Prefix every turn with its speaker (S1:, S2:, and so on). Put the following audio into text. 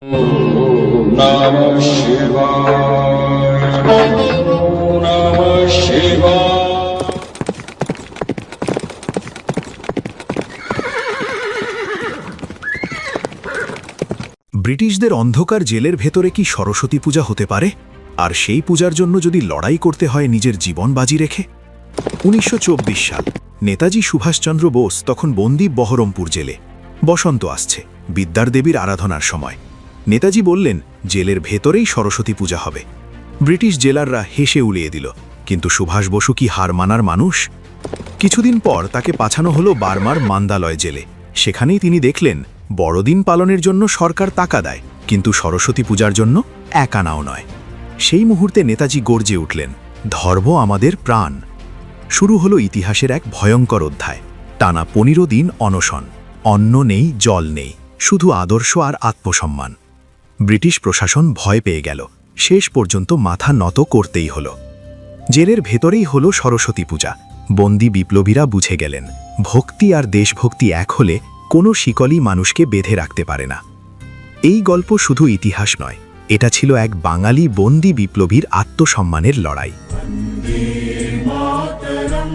S1: নমঃ শিবায় নমঃ শিবায়।
S2: ব্রিটিশদের অন্ধকার জেলের ভেতরে কি সরস্বতী পূজা হতে পারে? আর সেই পূজার জন্য যদি লড়াই করতে হয় নিজের জীবন বাজি রেখে? 1924 সাল, নেতাজি সুভাষচন্দ্র বোস তখন বন্দী বহরমপুর জেলে। বসন্ত আসছে, বিদ্যার দেবীর আরাধনার সময়। নেতাজি বললেন জেলের ভেতরেই সরস্বতী পূজা হবে। ব্রিটিশ জেলাররা হেসে উড়িয়ে দিল, কিন্তু সুভাষ বসু কি হার মানার মানুষ? কিছুদিন পর তাকে পাঠানো হলো বার্মার মান্দালয় জেলে। সেখানেই তিনি দেখলেন বড়দিন পালনের জন্য সরকার টাকা দেয়, কিন্তু সরস্বতী পূজার জন্য এক আনাও নয়। সেই মুহূর্তে নেতাজি গর্জে উঠলেন, ধর্ম আমাদের প্রাণ। শুরু হলো ইতিহাসের এক ভয়ঙ্কর অধ্যায়। টানা 15 দিন অনশন, অন্ন নেই, জল নেই, শুধু আদর্শ আর আত্মসম্মান। ব্রিটিশ প্রশাসন ভয় পেয়ে গেল, শেষ পর্যন্ত মাথা নত করতেই হলো। জেলের ভেতরেই হলো সরস্বতী পূজা। বন্দী বিপ্লবীরা বুঝে গেলেন ভক্তি আর দেশভক্তি এক হলে কোনো শিকলই মানুষকে বেঁধে রাখতে পারে না। এই গল্প শুধু ইতিহাস নয়, এটা ছিল এক বাঙালি বন্দী বিপ্লবীর আত্মসম্মানের লড়াই।
S1: বন্দে মাতরম।